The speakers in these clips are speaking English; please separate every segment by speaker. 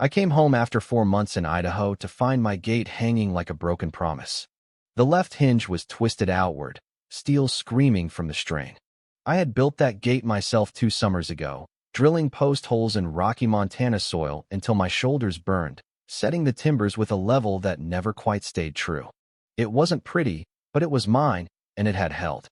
Speaker 1: I came home after 4 months in Idaho to find my gate hanging like a broken promise. The left hinge was twisted outward, steel screaming from the strain. I had built that gate myself 2 summers ago, drilling post holes in rocky Montana soil until my shoulders burned, setting the timbers with a level that never quite stayed true. It wasn't pretty, but it was mine, and it had held.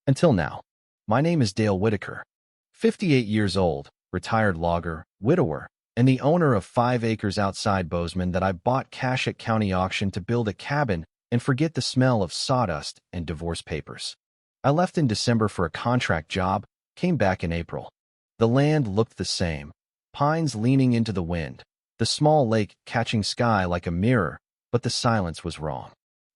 Speaker 1: Until now. My name is Dale Whitaker. 58 years old, retired logger, widower, and the owner of 5 acres outside Bozeman that I bought cash at county auction to build a cabin and forget the smell of sawdust and divorce papers. I left in December for a contract job, came back in April. The land looked the same, pines leaning into the wind, the small lake catching sky like a mirror, but the silence was wrong.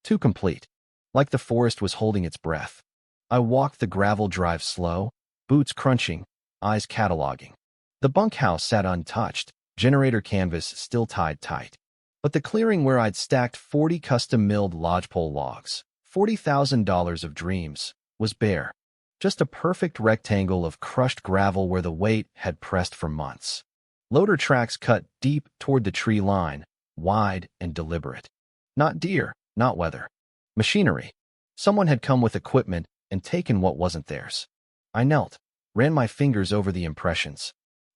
Speaker 1: Too complete, like the forest was holding its breath. I walked the gravel drive slow, boots crunching, eyes cataloging. The bunkhouse sat untouched, generator canvas still tied tight. But the clearing where I'd stacked 40 custom-milled lodgepole logs, $40,000 of dreams, was bare. Just a perfect rectangle of crushed gravel where the weight had pressed for months. Loader tracks cut deep toward the tree line, wide and deliberate. Not deer, not weather. Machinery. Someone had come with equipment and taken what wasn't theirs. I knelt, ran my fingers over the impressions.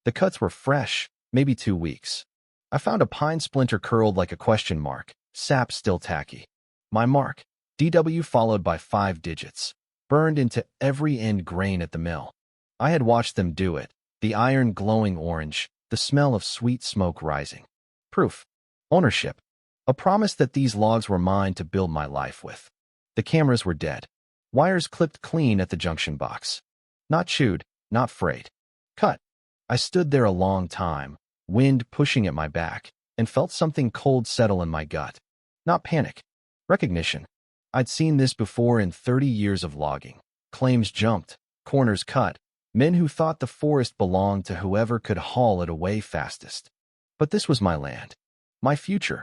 Speaker 1: The cuts were fresh, maybe 2 weeks. I found a pine splinter curled like a question mark, sap still tacky. My mark, DW followed by 5 digits, burned into every end grain at the mill. I had watched them do it, the iron glowing orange, the smell of sweet smoke rising. Proof. Ownership. A promise that these logs were mine to build my life with. The cameras were dead. Wires clipped clean at the junction box. Not chewed, not frayed. Cut. I stood there a long time, wind pushing at my back, and felt something cold settle in my gut. Not panic. Recognition. I'd seen this before in 30 years of logging. Claims jumped, corners cut, men who thought the forest belonged to whoever could haul it away fastest. But this was my land. My future.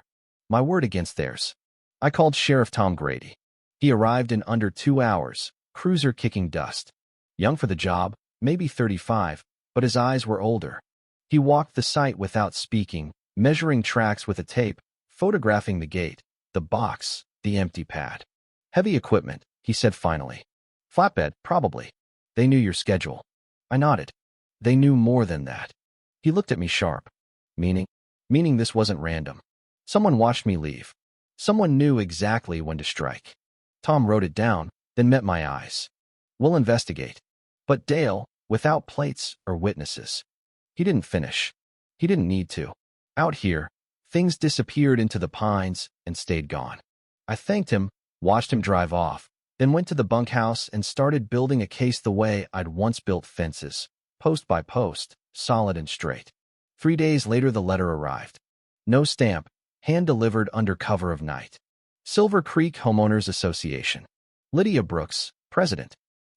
Speaker 1: My word against theirs. I called Sheriff Tom Grady. He arrived in under 2 hours, cruiser kicking dust. Young for the job, maybe 35, but his eyes were older. He walked the site without speaking, measuring tracks with a tape, photographing the gate, the box, the empty pad. Heavy equipment, he said finally. Flatbed, probably. They knew your schedule. I nodded. They knew more than that. He looked at me sharp. Meaning this wasn't random. Someone watched me leave. Someone knew exactly when to strike. Tom wrote it down, then met my eyes. We'll investigate. But Dale, without plates or witnesses. He didn't finish. He didn't need to. Out here, things disappeared into the pines and stayed gone. I thanked him, watched him drive off, then went to the bunkhouse and started building a case the way I'd once built fences, post by post, solid and straight. 3 days later the letter arrived. No stamp, hand-delivered under cover of night. Silver Creek Homeowners Association. Lydia Brooks, President.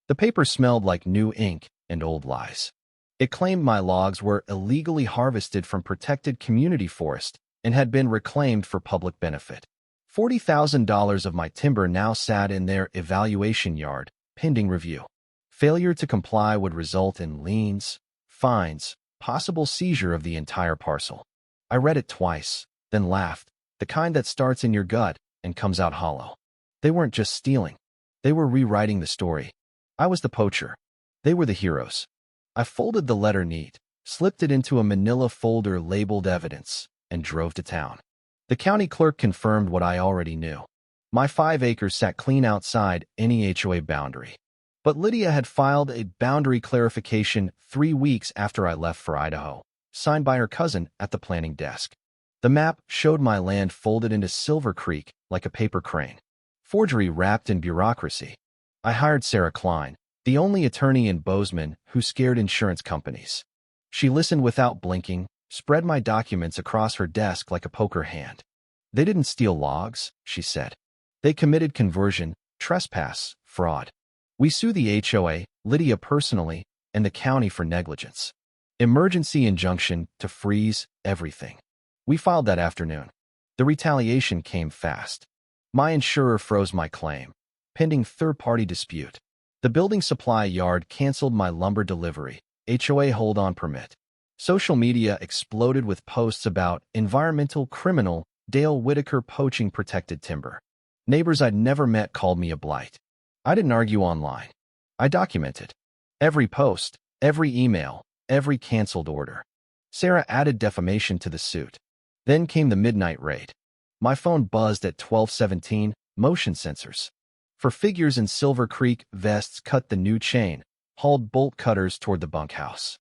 Speaker 1: The paper smelled like new ink and old lies. It claimed my logs were illegally harvested from protected community forest and had been reclaimed for public benefit. $40,000 of my timber now sat in their evaluation yard, pending review. Failure to comply would result in liens, fines, possible seizure of the entire parcel. I read it twice, then laughed, the kind that starts in your gut and comes out hollow. They weren't just stealing. They were rewriting the story. I was the poacher. They were the heroes. I folded the letter neat, slipped it into a manila folder labeled evidence, and drove to town. The county clerk confirmed what I already knew. My 5 acres sat clean outside any HOA boundary. But Lydia had filed a boundary clarification 3 weeks after I left for Idaho, signed by her cousin at the planning desk. The map showed my land folded into Silver Creek like a paper crane. Forgery wrapped in bureaucracy. I hired Sarah Klein, the only attorney in Bozeman who scared insurance companies. She listened without blinking, spread my documents across her desk like a poker hand. They didn't steal logs, she said. They committed conversion, trespass, fraud. We sue the HOA, Lydia personally, and the county for negligence. Emergency injunction to freeze everything. We filed that afternoon. The retaliation came fast. My insurer froze my claim, pending third-party dispute. The building supply yard canceled my lumber delivery, HOA hold-on permit. Social media exploded with posts about environmental criminal Dale Whitaker poaching protected timber. Neighbors I'd never met called me a blight. I didn't argue online. I documented every post, every email, every canceled order. Sarah added defamation to the suit. Then came the midnight raid. My phone buzzed at 12:17, motion sensors. For figures in Silver Creek, vests cut the new chain, hauled bolt cutters toward the bunkhouse.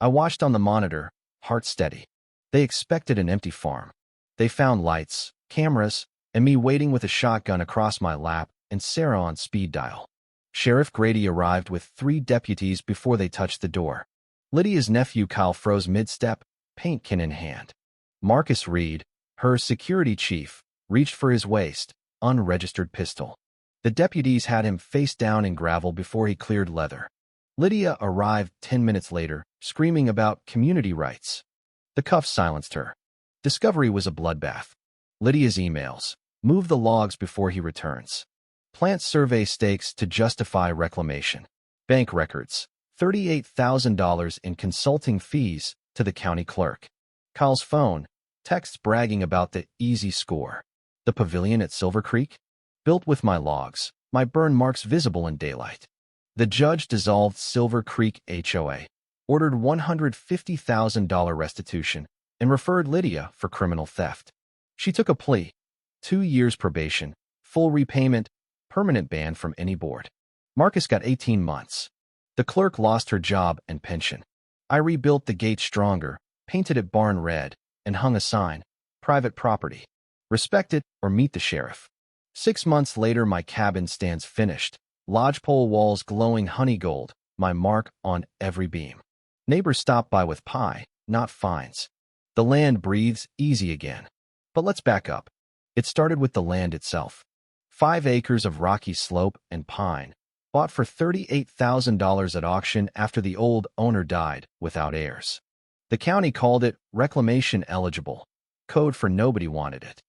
Speaker 1: I watched on the monitor, heart steady. They expected an empty farm. They found lights, cameras, and me waiting with a shotgun across my lap and Sarah on speed dial. Sheriff Grady arrived with 3 deputies before they touched the door. Lydia's nephew Kyle froze mid-step, paint can in hand. Marcus Reed, her security chief, reached for his waist, unregistered pistol. The deputies had him face down in gravel before he cleared leather. Lydia arrived 10 minutes later, screaming about community rights. The cuffs silenced her. Discovery was a bloodbath. Lydia's emails. Move the logs before he returns. Plant survey stakes to justify reclamation. Bank records. $38,000 in consulting fees to the county clerk. Kyle's phone. Texts bragging about the easy score. The pavilion at Silver Creek? Built with my logs, my burn marks visible in daylight. The judge dissolved Silver Creek HOA, ordered $150,000 restitution, and referred Lydia for criminal theft. She took a plea. 2 years probation, full repayment, permanent ban from any board. Marcus got 18 months. The clerk lost her job and pension. I rebuilt the gate stronger, painted it barn red, and hung a sign, private property. Respect it or meet the sheriff. 6 months later, my cabin stands finished, lodgepole walls glowing honey gold, my mark on every beam. Neighbors stop by with pie, not fines. The land breathes easy again. But let's back up. It started with the land itself. 5 acres of rocky slope and pine, bought for $38,000 at auction after the old owner died without heirs. The county called it reclamation eligible, code for nobody wanted it.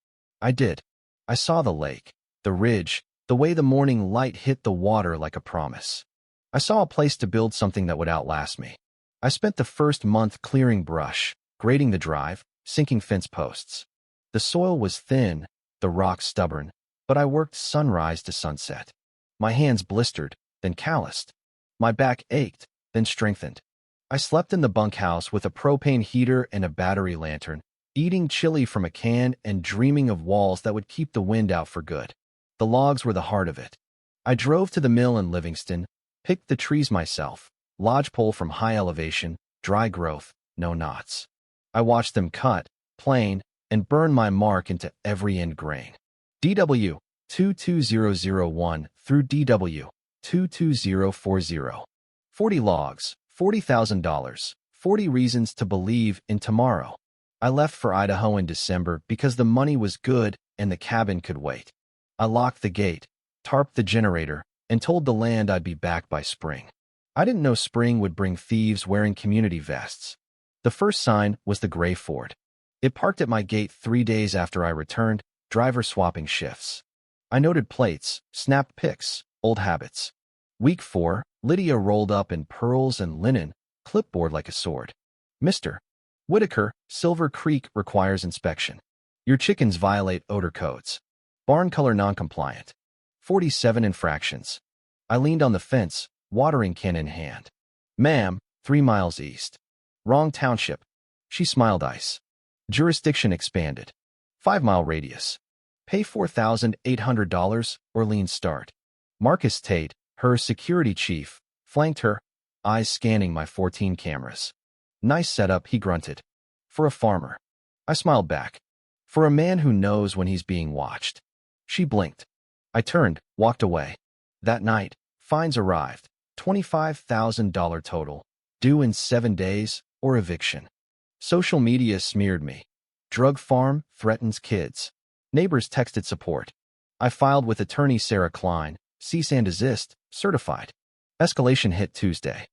Speaker 1: I did. I saw the lake, the ridge, the way the morning light hit the water like a promise. I saw a place to build something that would outlast me. I spent the first month clearing brush, grading the drive, sinking fence posts. The soil was thin, the rocks stubborn, but I worked sunrise to sunset. My hands blistered, then calloused. My back ached, then strengthened. I slept in the bunkhouse with a propane heater and a battery lantern, eating chili from a can and dreaming of walls that would keep the wind out for good. The logs were the heart of it. I drove to the mill in Livingston, picked the trees myself, lodgepole from high elevation, dry growth, no knots. I watched them cut, plane, and burn my mark into every end grain. DW 22001 through DW 22040. 40 logs, $40,000, 40 reasons to believe in tomorrow. I left for Idaho in December because the money was good and the cabin could wait. I locked the gate, tarped the generator, and told the land I'd be back by spring. I didn't know spring would bring thieves wearing community vests. The first sign was the gray Ford. It parked at my gate 3 days after I returned, driver swapping shifts. I noted plates, snapped pics, old habits. Week 4, Lydia rolled up in pearls and linen, clipboard like a sword. Mr. Whitaker, Silver Creek requires inspection. Your chickens violate odor codes. Barn color non-compliant. 47 infractions. I leaned on the fence, watering can in hand. Ma'am, 3 miles east. Wrong township. She smiled ice. Jurisdiction expanded. 5-mile radius. Pay $4,800, Orleans start. Marcus Tate, her security chief, flanked her, eyes scanning my 14 cameras. Nice setup, he grunted. For a farmer. I smiled back. For a man who knows when he's being watched. She blinked. I turned, walked away. That night, fines arrived. $25,000 total, due in 7 days, or eviction. Social media smeared me. Drug farm threatens kids. Neighbors texted support. I filed with attorney Sarah Klein, cease and desist, certified. Escalation hit Tuesday.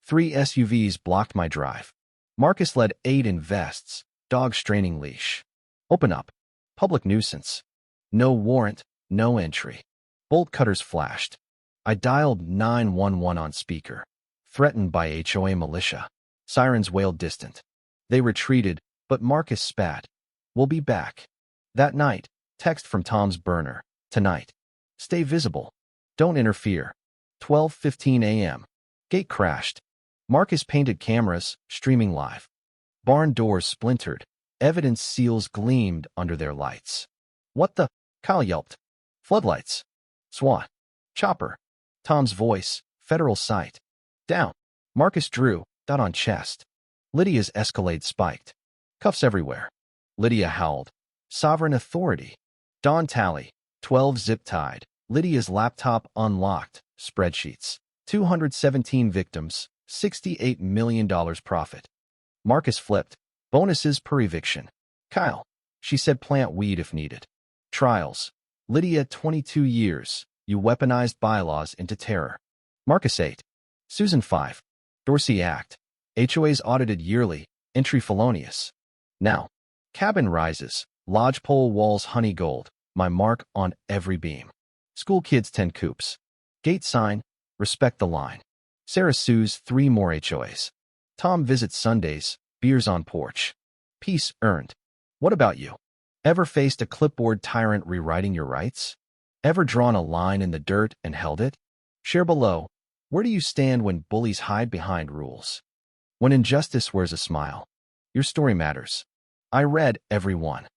Speaker 1: 3 SUVs blocked my drive. Marcus led 8 in vests, dog straining leash. Open up. Public nuisance. No warrant, no entry. Bolt cutters flashed. I dialed 911 on speaker. Threatened by HOA militia. Sirens wailed distant. They retreated, but Marcus spat. We'll be back. That night, text from Tom's burner. Tonight. Stay visible. Don't interfere. 12:15 a.m. Gate crashed. Marcus painted cameras, streaming live. Barn doors splintered. Evidence seals gleamed under their lights. What the? Kyle yelped. Floodlights. SWAT. Chopper. Tom's voice. Federal site. Down. Marcus drew. Dot on chest. Lydia's Escalade spiked. Cuffs everywhere. Lydia howled. Sovereign authority. Dawn tally. 12 zip tied. Lydia's laptop unlocked. Spreadsheets. 217 victims. $68 million profit. Marcus flipped. Bonuses per eviction. Kyle. She said plant weed if needed. Trials. Lydia 22 years. You weaponized bylaws into terror. Marcus 8. Susan 5. Dorsey Act. HOAs audited yearly. Entry felonious. Now. Cabin rises. Lodgepole walls honey gold. My mark on every beam. School kids 10 coops. Gate sign. Respect the line. Sarah sues 3 more HOAs. Tom visits Sundays. Beers on porch. Peace earned. What about you? Ever faced a clipboard tyrant rewriting your rights? Ever drawn a line in the dirt and held it? Share below. Where do you stand when bullies hide behind rules? When injustice wears a smile? Your story matters. I read every one.